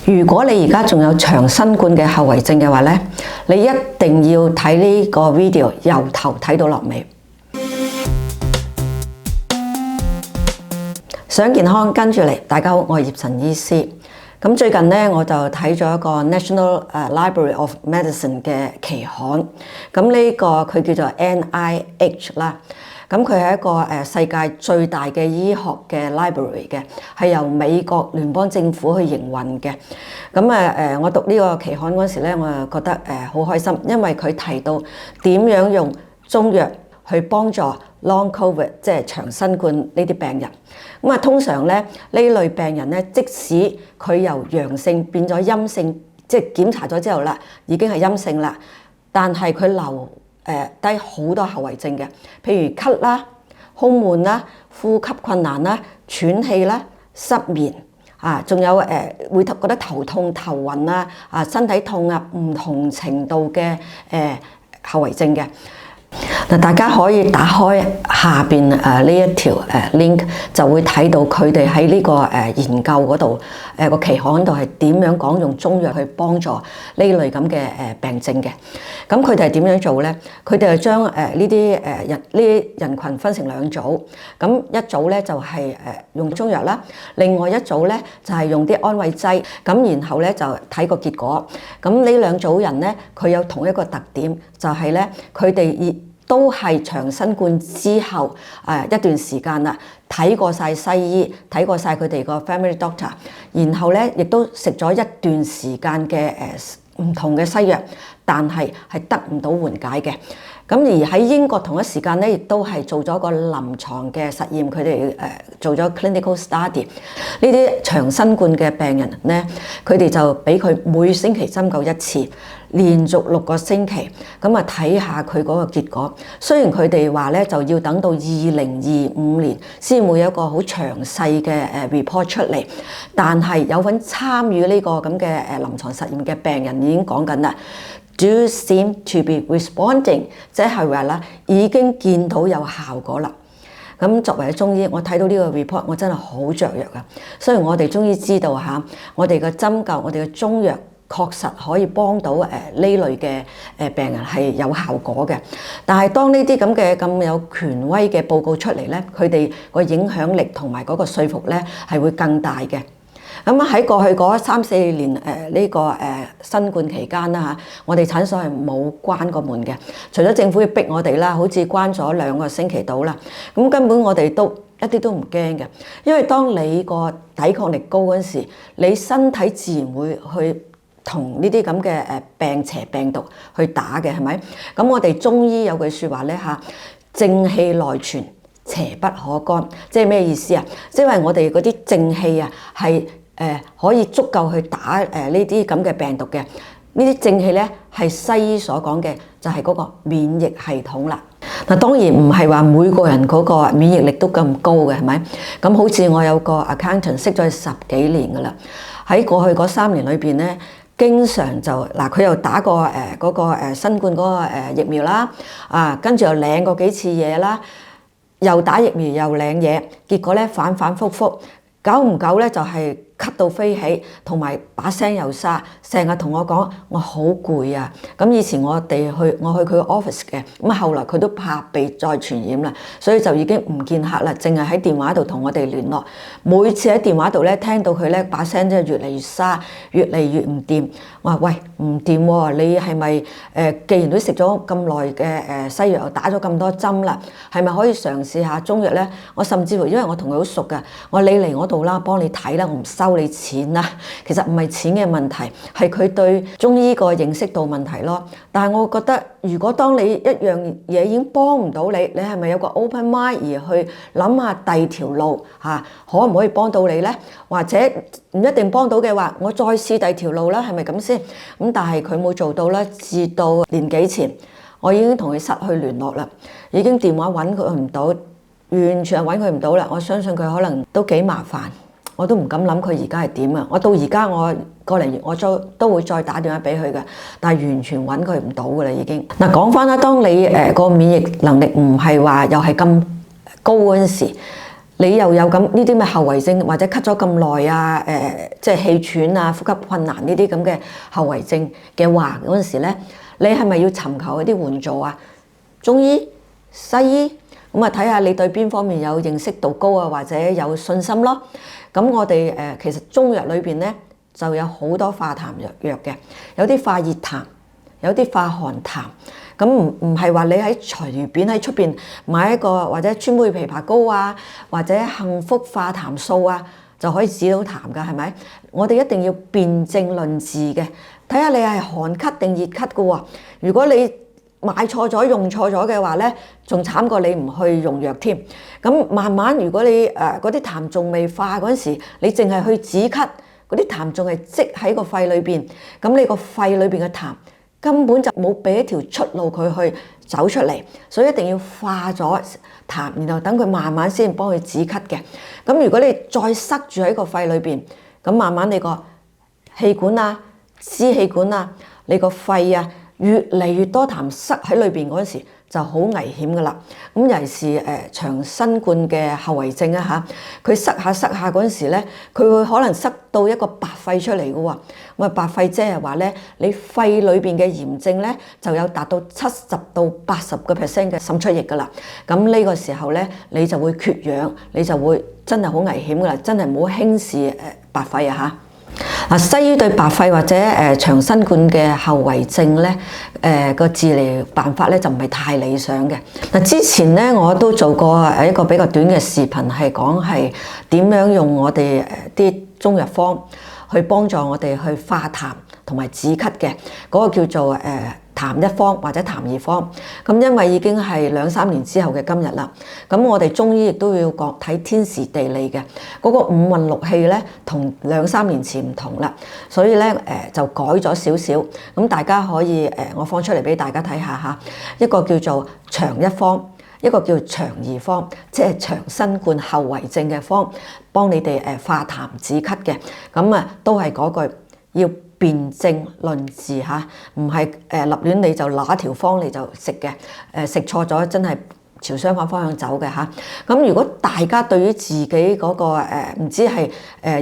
如果你而家仲有長新冠嘅後遺症嘅話咧，你一定要睇呢個 video 由頭睇到落尾。想健康跟住嚟，大家好，我係葉陳醫師。咁最近咧，我就睇咗一個 National Library of Medicine 嘅期刊。咁呢個佢叫做 NIH 啦。咁佢係一個世界最大嘅醫學嘅 library 嘅，係由美國聯邦政府去營運嘅。咁我讀呢個期刊嗰時咧，我就覺得好開心，因為佢提到點樣用中藥去幫助 Long COVID， 即係長新冠呢啲病人。咁通常咧呢類病人咧，即使佢由陽性變咗陰性，即係檢查咗之後啦，已經係陰性啦，但係佢留低好多後遺症嘅，譬如咳啦、胸悶啦、呼吸困難啦、喘氣啦、失眠啊，仲有會覺得頭痛、頭暈啊、身體痛啊，唔同程度嘅後遺症嘅。嗱，大家可以打開下邊呢一條link， 就會睇到佢哋喺呢個研究嗰度個期刊度係點樣講用中藥去幫助呢類咁嘅病症嘅。咁佢哋係點樣做咧？佢哋係將呢啲人群分成兩組，咁一組咧就係用中藥啦，另外一組咧就係用啲安慰劑，咁然後咧就睇個結果。咁呢兩組人咧，佢有同一個特點，就係咧佢哋都係長新冠之後一段時間啦，睇過晒西醫，睇過晒佢哋個 family doctor， 然後咧亦都食咗一段時間嘅唔同嘅西藥，但係得唔到緩解嘅。咁而喺英國同一時間咧，亦都係做咗個臨床嘅實驗，佢哋做咗 clinical study。呢啲長新冠嘅病人咧，佢哋就俾佢每星期針灸一次，連續6個星期，咁睇下佢嗰個結果。雖然佢哋話咧就要等到2025年先會有一個好詳細嘅report 出嚟，但係有份參與呢個咁嘅臨床實驗嘅病人已經講緊啦。Do seem to be responding， 即係話啦，已經見到有效果啦。咁作為中醫，我睇到呢個 report， 我真係好雀躍啊！雖然我哋中醫知道我哋嘅針灸，我哋嘅中藥確實可以幫到呢類嘅病人係有效果嘅，但係當呢啲咁有權威嘅報告出嚟咧，佢哋個影響力同埋嗰個說服咧係會更大嘅。咁喺過去嗰3-4年呢個新冠期間啦，我哋診所係冇關過門嘅，除咗政府要逼我哋啦，好似關咗2個星期到啦。咁根本我哋都一啲都唔驚嘅，因為當你個抵抗力高嗰陣時，你身體自然會去同呢啲咁嘅病邪病毒去打嘅，係咪？咁我哋中醫有句説話咧正氣內存，邪不可干，即係咩意思啊？即係我哋嗰啲正氣係可以足夠去打呢啲咁嘅病毒嘅。呢啲正氣咧係西醫所講嘅，就係嗰個免疫系統啦。嗱，當然唔係話每個人嗰個免疫力都咁高嘅，係咪？咁好似我有個 accountant 識咗佢10幾年噶啦，喺過去嗰3年裏邊咧，經常就佢又打過嗰個新冠嗰個疫苗啦，跟住又領過幾次嘢啦，又打疫苗又領嘢，結果咧反反覆覆，久唔久咧就係咳到飛起，同埋把聲又沙，成日同我講我好攰啊！咁以前我去佢個 office 嘅，咁後來佢都怕被再傳染啦，所以就已經唔見客啦，淨係喺電話度同我哋聯絡。每次喺電話度咧聽到佢咧把聲真係越嚟越沙，越嚟越唔掂。我話喂，唔掂喎，你係咪既然都食咗咁耐嘅西藥，又打咗咁多針啦，係咪可以嘗試下中藥咧？我甚至乎因為我同佢好熟㗎，我話你嚟我度啦，幫你睇啦，我唔收你錢啦。其實唔係錢嘅問題，係佢對中醫個認識度問題咯。但係我覺得，如果當你一樣嘢已經幫唔到你，你係咪有個 open mind 而去諗下第二條路可唔可以幫到你咧？或者唔一定幫到嘅話，我再試第二條路啦，係咪咁先？咁但係佢冇做到啦。至到年幾前，我已經同佢失去聯絡啦，已經電話揾佢唔到，完全係揾佢唔到啦。我相信佢可能都幾麻煩。我都唔敢諗佢而家係點啊！我到而家我個零月我都會再打電話俾佢嘅，但係完全揾佢唔到㗎啦已經。嗱，講翻啦，當你個免疫能力唔係話又係咁高嗰陣時，你又有咁呢啲咩後遺症，或者咳咗咁耐啊，即係氣喘啊、呼吸困難呢啲咁嘅後遺症嘅話，嗰陣時咧，你係咪要尋求一啲援助啊？中醫、西醫咁啊，睇下你對邊方面有認識度高啊，或者有信心咯。咁我哋其實中藥裏邊咧就有好多化痰藥嘅，有啲化熱痰，有啲化寒痰。咁唔係話你喺隨便喺出邊買一個或者川貝枇杷膏啊，或者幸福化痰素啊，就可以止到痰㗎，係咪？我哋一定要辨證論治嘅，睇下你係寒咳定熱咳㗎喎。如果你買錯咗用錯咗嘅話咧，仲慘過你唔去用藥添。咁慢慢如果你嗰啲痰仲未化嗰陣時，你淨係去止咳，嗰啲痰仲係積喺個肺裏邊，咁你個肺裏邊嘅痰根本就冇俾一條出路佢去走出嚟，所以一定要化咗痰，然後等佢慢慢先幫佢止咳嘅。咁如果你再塞住喺個肺裏邊，咁慢慢你個氣管啊、支氣管啊、你個肺啊，越嚟越多痰塞喺裏邊嗰陣時，就好危險噶啦。咁尤其是長新冠嘅後遺症啊嚇，佢塞下嗰陣時咧，佢會可能塞到一個白肺出嚟嘅喎。咁啊，白肺即係話咧，你肺裏邊嘅炎症咧就有達到70%到80%嘅滲出液噶啦。咁呢個時候咧，你就會缺氧，你就會真係好危險噶啦，真係唔好輕視白肺啊嚇。嗱，西醫對白肺或者長新冠嘅後遺症咧，個治療辦法咧就唔係太理想嘅。嗱，之前咧我都做過一個比較短嘅視頻，係講係點樣用我哋啲中藥方去幫助我哋去化痰同埋止咳嘅，嗰個叫做痰一方或者痰二方。咁因為已經係2-3年之後嘅今日啦，咁我哋中醫亦都要講睇天時地利嘅，嗰個五運六氣咧同2-3年前唔同啦，所以咧就改咗少少。咁大家可以我放出嚟俾大家睇下嚇，一個叫做長一方，一個叫長二方，即係長新冠後遺症嘅方，幫你哋化痰止咳嘅。咁啊都係嗰句要辨證論治嚇，唔係立亂你就拿條方你就食嘅，食錯咗真係朝相反方向走嘅嚇。咁如果大家對於自己嗰個唔知係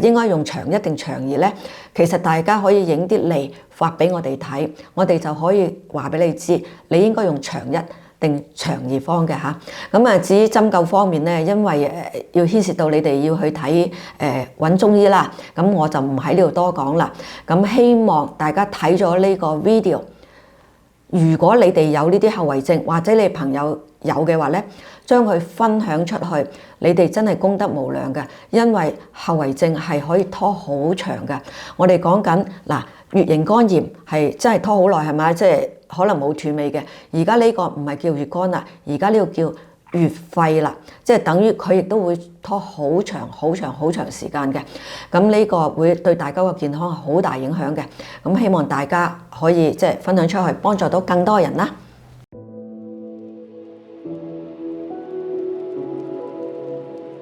應該用長一定長二咧，其實大家可以影啲嚟發俾我哋睇，我哋就可以話俾你知，你應該用長一定長二方嘅嚇。咁啊，至於針灸方面咧，因為要牽涉到你哋要去睇揾中醫啦，咁我就唔喺呢度多講啦。咁希望大家睇咗呢個 video，如果你哋有呢啲後遺症，或者你朋友有嘅話咧，將佢分享出去，你哋真係功德無量嘅，因為後遺症係可以拖好長嘅。我哋講緊嗱，乙型肝炎係真係拖好耐係咪？即係可能冇斷尾嘅。而家呢個唔係叫乙肝啦，而家呢個叫乙肺啦，即係等於佢亦都會拖好長、好長、好長時間嘅。咁呢個會對大家嘅健康好大影響嘅。咁希望大家可以即係分享出去，幫助到更多人啦。